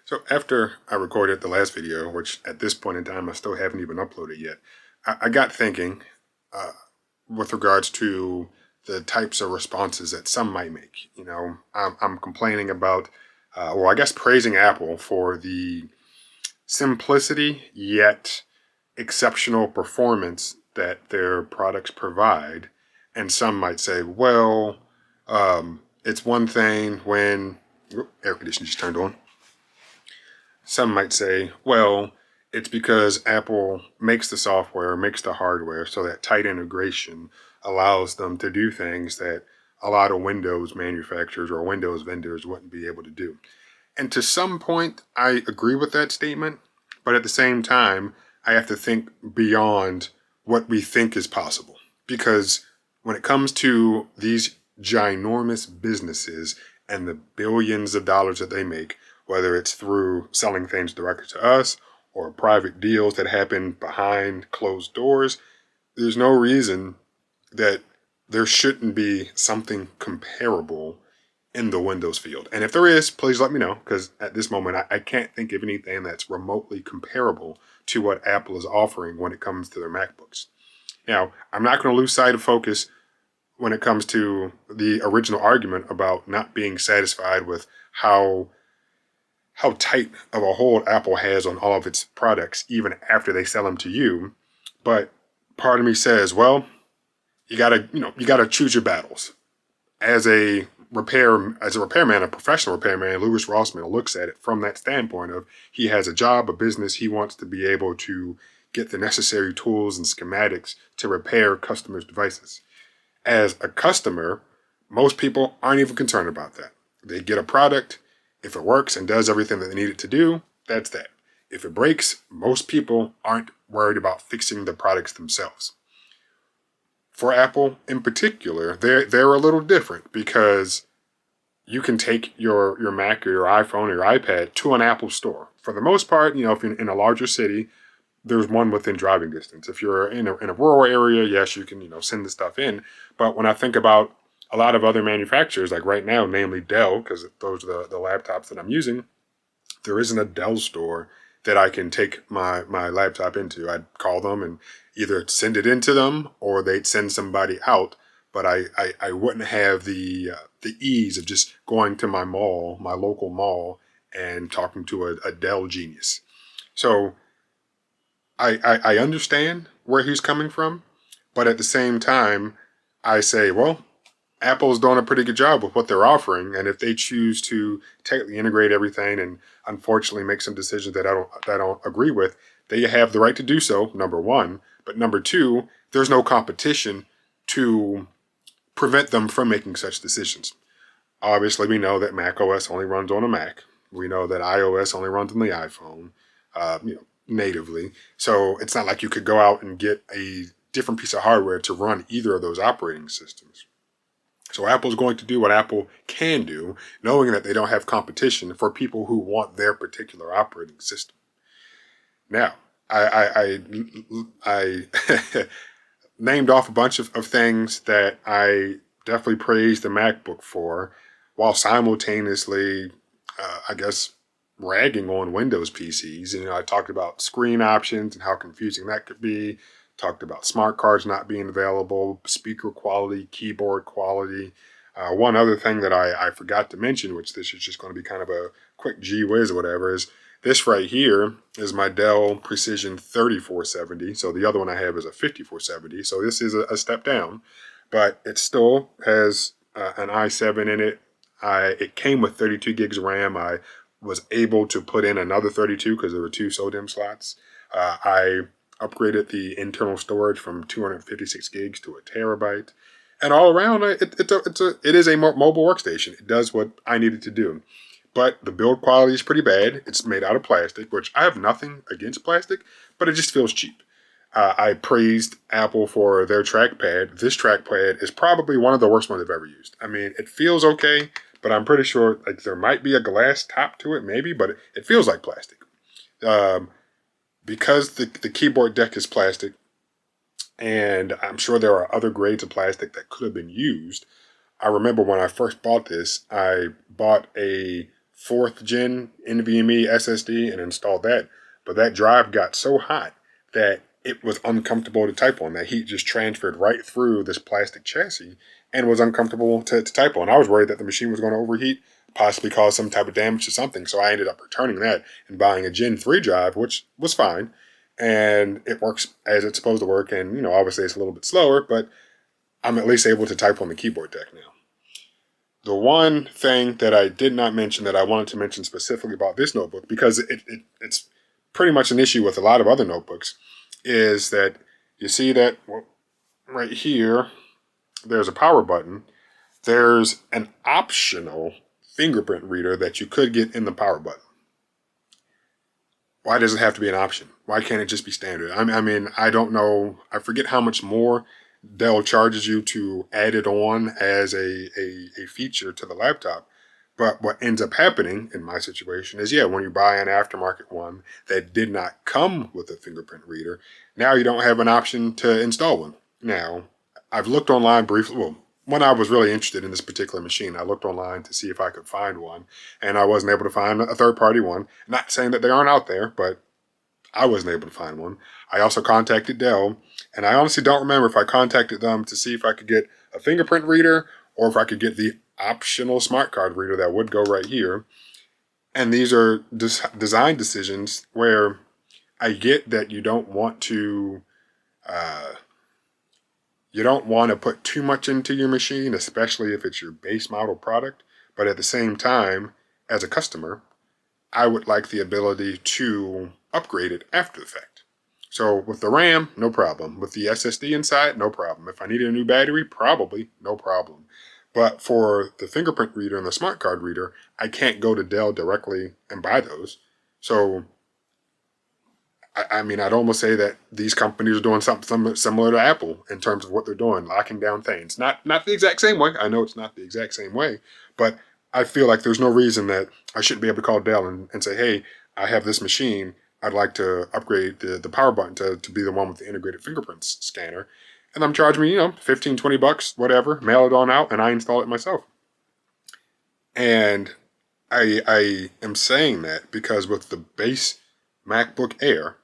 So after I recorded the last video, which at this point in time I still haven't even uploaded yet, I got thinking uh, with regards to the types of responses that some might make. I'm complaining about, or I guess praising Apple for the simplicity yet exceptional performance that their products provide. And some might say, well, it's one thing when air conditioning just turned on. Some might say, well, it's because Apple makes the software, makes the hardware, so that tight integration allows them to do things that a lot of Windows manufacturers or Windows vendors wouldn't be able to do. And to some point, I agree with that statement, but at the same time, I have to think beyond what we think is possible. Because when it comes to these ginormous businesses and the billions of dollars that they make, whether it's through selling things directly to us or private deals that happen behind closed doors, there's no reason that there shouldn't be something comparable in the Windows field. And if there is, please let me know, because at this moment, I can't think of anything that's remotely comparable to what Apple is offering when it comes to their MacBooks. Now, I'm not going to lose sight of focus when it comes to the original argument about not being satisfied with how tight of a hold Apple has on all of its products, even after they sell them to you. But part of me says, well, you gotta choose your battles. As a repairman, a professional repairman, Louis Rossmann looks at it from that standpoint of he has a job, a business, he wants to be able to get the necessary tools and schematics to repair customers' devices. As a customer, most people aren't even concerned about that. They get a product. If it works and does everything that they need it to do, that's that. If it breaks, most people aren't worried about fixing the products themselves. For Apple in particular, they're a little different because you can take your Mac or your iPhone or your iPad to an Apple store. For the most part, if you're in a larger city, there's one within driving distance. If you're in a rural area, yes, you can send the stuff in. But when I think about a lot of other manufacturers, like right now, namely Dell, because those are the laptops that I'm using, there isn't a Dell store that I can take my laptop into. I'd call them and either send it into them or they'd send somebody out. But I wouldn't have the ease of just going to my local mall, and talking to a Dell genius. So I understand where he's coming from, but at the same time, I say, well, Apple's doing a pretty good job with what they're offering, and if they choose to tightly integrate everything and unfortunately make some decisions that I don't agree with, they have the right to do so, number one. But number two, there's no competition to prevent them from making such decisions. Obviously, we know that Mac OS only runs on a Mac. We know that iOS only runs on the iPhone, natively. So it's not like you could go out and get a different piece of hardware to run either of those operating systems. So Apple's going to do what Apple can do, knowing that they don't have competition for people who want their particular operating system. Now, I named off a bunch of things that I definitely praised the MacBook for, while simultaneously, I guess, ragging on Windows PCs. I talked about screen options and how confusing that could be. Talked about smart cards not being available, speaker quality, keyboard quality. One other thing that I forgot to mention, which this is just going to be kind of a quick gee whiz or whatever, is this right here is my Dell Precision 3470. So the other one I have is a 5470. So this is a step down, but it still has an i7 in it. It came with 32 gigs of RAM. I was able to put in another 32 because there were two SODIMM slots. I upgraded the internal storage from 256 gigs to a terabyte. And all around, it is a mobile workstation. It does what I needed to do. But the build quality is pretty bad. It's made out of plastic, which I have nothing against plastic, but it just feels cheap. I praised Apple for their trackpad. This trackpad is probably one of the worst ones I've ever used. I mean, it feels okay, but I'm pretty sure there might be a glass top to it, maybe, but it feels like plastic. Because the keyboard deck is plastic, and I'm sure there are other grades of plastic that could have been used. I remember when I first bought this, I bought a 4th gen NVMe SSD and installed that. But that drive got so hot that it was uncomfortable to type on. That heat just transferred right through this plastic chassis and was uncomfortable to type on. I was worried that the machine was going to overheat, possibly cause some type of damage to something. So I ended up returning that and buying a Gen 3 drive, which was fine. And it works as it's supposed to work. And, obviously it's a little bit slower, but I'm at least able to type on the keyboard deck now. The one thing that I did not mention that I wanted to mention specifically about this notebook, because it's pretty much an issue with a lot of other notebooks, is that you see that right here, there's a power button. There's an optional fingerprint reader that you could get in the power button. Why does it have to be an option? Why can't it just be standard? I mean, I don't know. I forget how much more Dell charges you to add it on as a feature to the laptop. But what ends up happening in my situation is, when you buy an aftermarket one that did not come with a fingerprint reader, now you don't have an option to install one. Now, I've looked online briefly. Well, when I was really interested in this particular machine, I looked online to see if I could find one, and I wasn't able to find a third-party one. Not saying that they aren't out there, but I wasn't able to find one. I also contacted Dell, and I honestly don't remember if I contacted them to see if I could get a fingerprint reader or if I could get the optional smart card reader that would go right here. And these are design decisions where I get that you don't want to put too much into your machine, especially if it's your base model product. But at the same time, as a customer, I would like the ability to upgrade it after the fact. So with the RAM, no problem. With the SSD inside, no problem. If I needed a new battery, probably no problem. But for the fingerprint reader and the smart card reader, I can't go to Dell directly and buy those. So, I mean, I'd almost say that these companies are doing something similar to Apple in terms of what they're doing, locking down things. Not the exact same way. I know it's not the exact same way, but I feel like there's no reason that I shouldn't be able to call Dell and say, hey, I have this machine. I'd like to upgrade the power button to be the one with the integrated fingerprints scanner. And I'm charging me, $15, $20, whatever, mail it on out, and I install it myself. And I am saying that because with the base MacBook Air,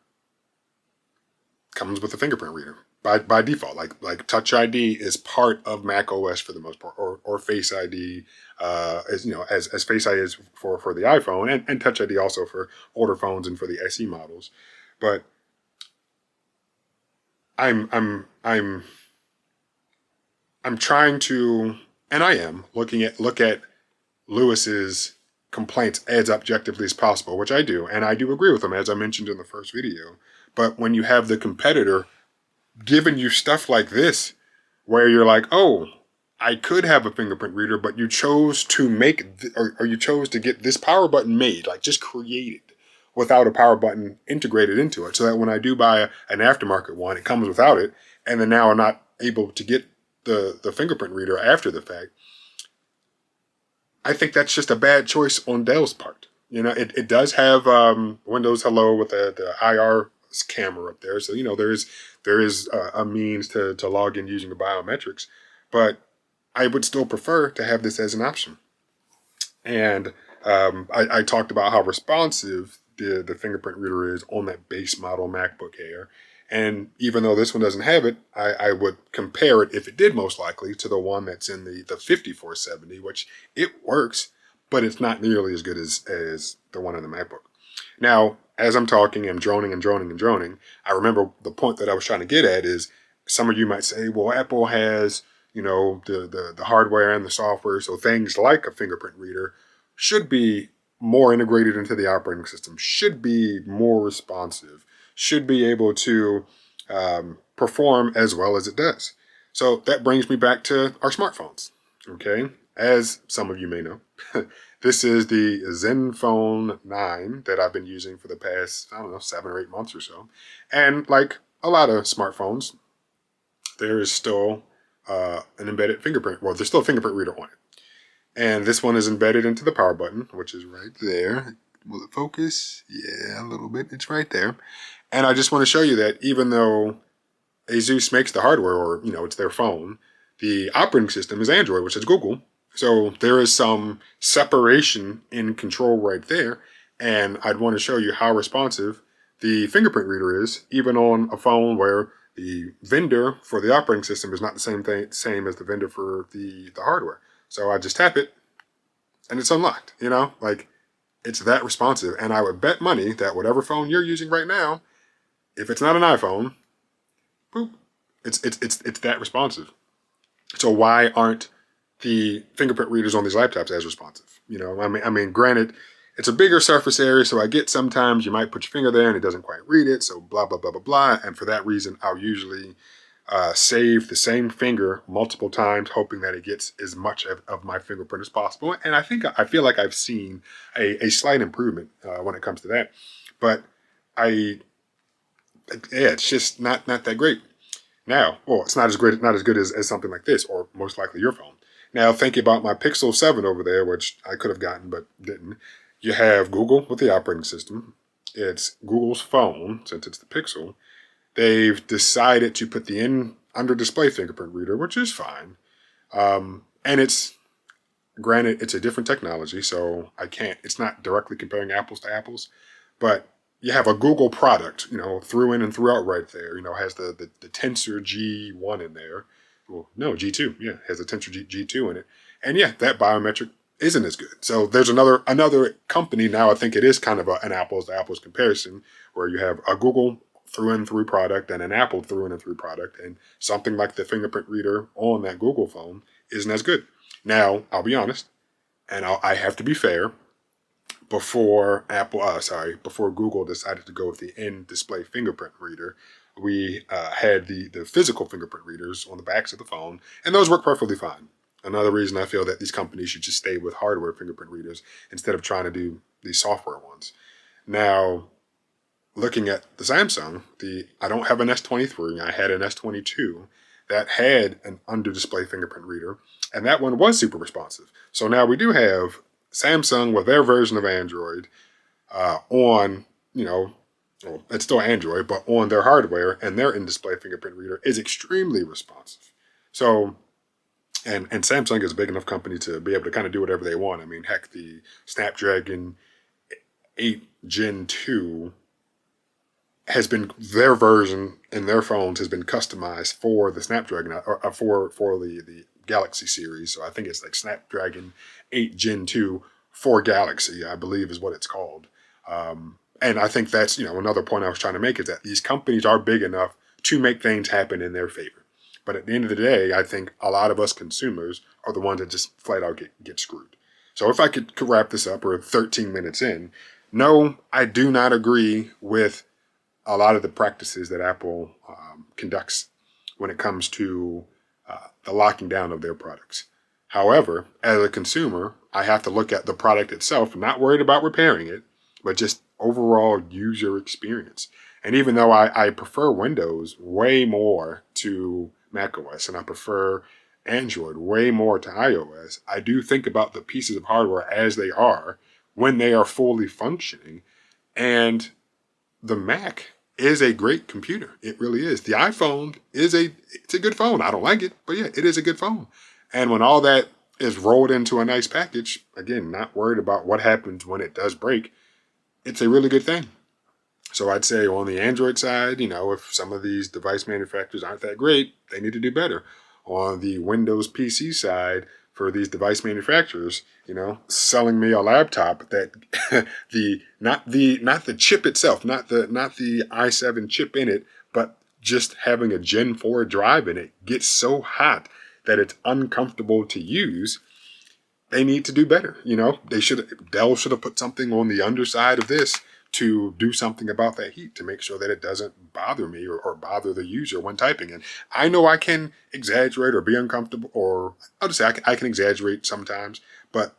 comes with a fingerprint reader by default. Like Touch ID is part of Mac OS for the most part, or Face ID, as Face ID is for the iPhone, and Touch ID also for older phones and for the SE models. But I'm trying to, and I am look at Lewis's complaints as objectively as possible, which I do, and I do agree with him, as I mentioned in the first video. But when you have the competitor giving you stuff like this, where you're like, oh, I could have a fingerprint reader, but you chose to make, or you chose to get this power button made, like just created without a power button integrated into it, so that when I do buy an aftermarket one, it comes without it, and then now I'm not able to get the fingerprint reader after the fact. I think that's just a bad choice on Dell's part. It does have Windows Hello with the IR camera up there, so there is a means to log in using the biometrics, but I would still prefer to have this as an option. And I talked about how responsive the fingerprint reader is on that base model MacBook Air. And even though this one doesn't have it, I would compare it, if it did, most likely, to the one that's in the 5470, which it works, but it's not nearly as good as the one in the MacBook. Now, as I'm talking, I'm droning and droning and droning. I remember the point that I was trying to get at is, some of you might say, well, Apple has, the hardware and the software, so things like a fingerprint reader should be more integrated into the operating system, should be more responsive, should be able to perform as well as it does. So that brings me back to our smartphones, okay? As some of you may know, this is the Zenfone 9 that I've been using for the past, 7 or 8 months or so. And like a lot of smartphones, there is still an embedded fingerprint. Well, there's still a fingerprint reader on it. And this one is embedded into the power button, which is right there. Will it focus? Yeah, a little bit. It's right there. And I just want to show you that even though Asus makes the hardware, or, it's their phone, the operating system is Android, which is Google. So there is some separation in control right there. And I'd want to show you how responsive the fingerprint reader is, even on a phone where the vendor for the operating system is not the same as the vendor for the hardware. So I just tap it and it's unlocked, like it's that responsive. And I would bet money that whatever phone you're using right now, if it's not an iPhone, boop, it's that responsive. So why aren't the fingerprint readers on these laptops as responsive? I mean, granted, it's a bigger surface area, so I get sometimes you might put your finger there and it doesn't quite read it, so blah, blah, blah, blah, blah. And for that reason, I'll usually save the same finger multiple times, hoping that it gets as much of my fingerprint as possible. And I feel like I've seen a slight improvement when it comes to that. But yeah, it's just not that great. Now, well, it's not as great, not as good as something like this, or most likely your phone. Now, thinking about my Pixel 7 over there, which I could have gotten but didn't. You have Google with the operating system. It's Google's phone, since it's the Pixel. They've decided to put the under display fingerprint reader, which is fine. And it's, granted, it's a different technology, so it's not directly comparing apples to apples, but you have a Google product, through in and throughout right there, has the Tensor G1 in there. Well, no, G2, yeah, has the Tensor G2 in it. And yeah, that biometric isn't as good. So there's another company now, I think it is kind of an apples to apples comparison, where you have a Google through and through product and an Apple through and through product, and something like the fingerprint reader on that Google phone isn't as good. Now, I'll be honest, and I have to be fair, before Google decided to go with the in-display fingerprint reader, we had the physical fingerprint readers on the backs of the phone, and those work perfectly fine. Another reason I feel that these companies should just stay with hardware fingerprint readers instead of trying to do these software ones. Now, looking at the Samsung, I don't have an S23, I had an S22 that had an under-display fingerprint reader, and that one was super responsive. So now we do have Samsung with their version of Android on, well, it's still Android, but on their hardware, and their in-display fingerprint reader is extremely responsive. So, and Samsung is a big enough company to be able to kind of do whatever they want. I mean, heck, the Snapdragon 8 Gen 2 has been, their version in their phones has been customized for the Snapdragon, or for the Galaxy series. So I think it's like Snapdragon 8 Gen 2 for Galaxy, I believe is what it's called. And I think that's, another point I was trying to make, is that these companies are big enough to make things happen in their favor. But at the end of the day, I think a lot of us consumers are the ones that just flat out get screwed. So if I could wrap this up, we're 13 minutes in. No, I do not agree with a lot of the practices that Apple conducts when it comes to the locking down of their products. However, as a consumer, I have to look at the product itself, not worried about repairing it, but just overall user experience. And even though I prefer Windows way more to macOS, and I prefer Android way more to iOS, I do think about the pieces of hardware as they are when they are fully functioning. And the Mac is a great computer. It really is. The iPhone it's a good phone. I don't like it, but yeah, it is a good phone. And when all that is rolled into a nice package, again, not worried about what happens when it does break, it's a really good thing. So I'd say on the Android side, if some of these device manufacturers aren't that great, they need to do better. On the Windows PC side, for these device manufacturers, selling me a laptop that not the chip itself, not the i7 chip in it, but just having a Gen 4 drive in it gets so hot that it's uncomfortable to use. They need to do better. Dell should have put something on the underside of this to do something about that heat, to make sure that it doesn't bother me or bother the user when typing. And I know I can exaggerate or be uncomfortable, or I'll just say I can exaggerate sometimes, but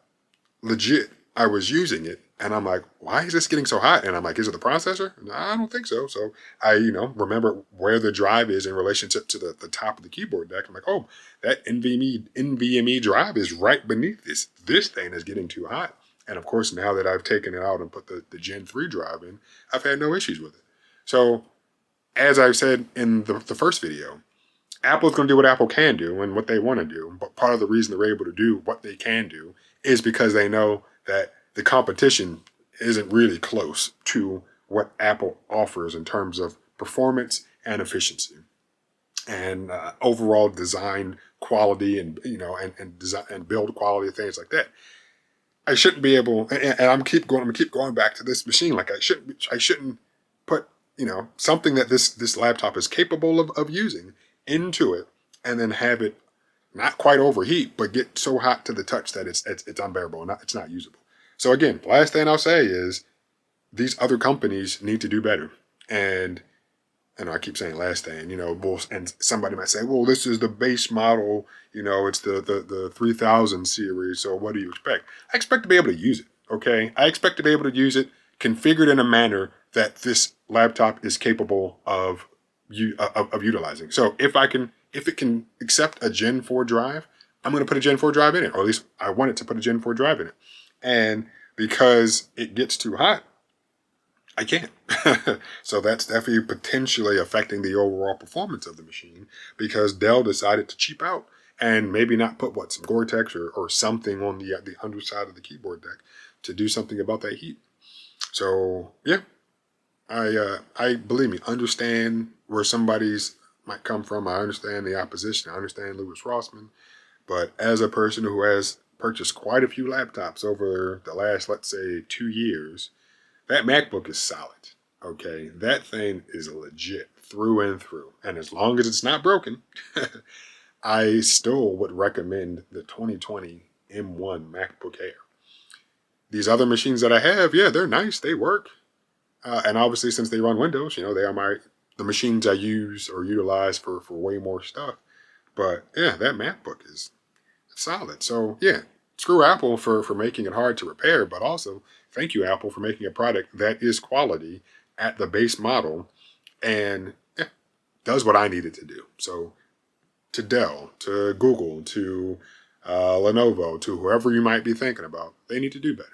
legit, I was using it and I'm like, why is this getting so hot? And I'm like, is it the processor? No, I don't think so. So I, remember where the drive is in relationship to the top of the keyboard deck. I'm like, oh, that NVMe drive is right beneath this. This thing is getting too hot. And of course, now that I've taken it out and put the Gen 3 drive in, I've had no issues with it. So as I've said in the first video, Apple's going to do what Apple can do and what they want to do. But part of the reason they're able to do what they can do is because they know that the competition isn't really close to what Apple offers in terms of performance and efficiency and overall design quality and and design and build quality, things like that. I shouldn't be able, and I'm gonna keep going back to this machine. Like I shouldn't put something that this laptop is capable of using into it, and then have it not quite overheat, but get so hot to the touch that it's unbearable, and it's not usable. So again, last thing I'll say is these other companies need to do better. And I keep saying last thing, and somebody might say, well, this is the base model, it's the 3000 series. So what do you expect? I expect to be able to use it. Okay. I expect to be able to use it configured in a manner that this laptop is capable of utilizing. So if it can accept a Gen 4 drive, I'm going to put a Gen 4 drive in it, or at least I want it to put a Gen 4 drive in it. And because it gets too hot, I can't. So that's definitely potentially affecting the overall performance of the machine because Dell decided to cheap out and maybe not put some Gore-Tex or something on the underside of the keyboard deck to do something about that heat. So yeah, I believe me, understand where somebody's might come from. I understand the opposition. I understand Louis Rossman, but as a person who has purchased quite a few laptops over the last, let's say, 2 years, that MacBook is solid. Okay, that thing is legit through and through. And as long as it's not broken, I still would recommend the 2020 M1 MacBook Air. These other machines that I have, yeah, they're nice. They work. And obviously, since they run Windows, they are the machines I use or utilize for way more stuff. But yeah, that MacBook is solid. So yeah, screw Apple for making it hard to repair, but also thank you, Apple, for making a product that is quality at the base model and does what I needed to do. So to Dell, to Google, to Lenovo, to whoever you might be thinking about, they need to do better.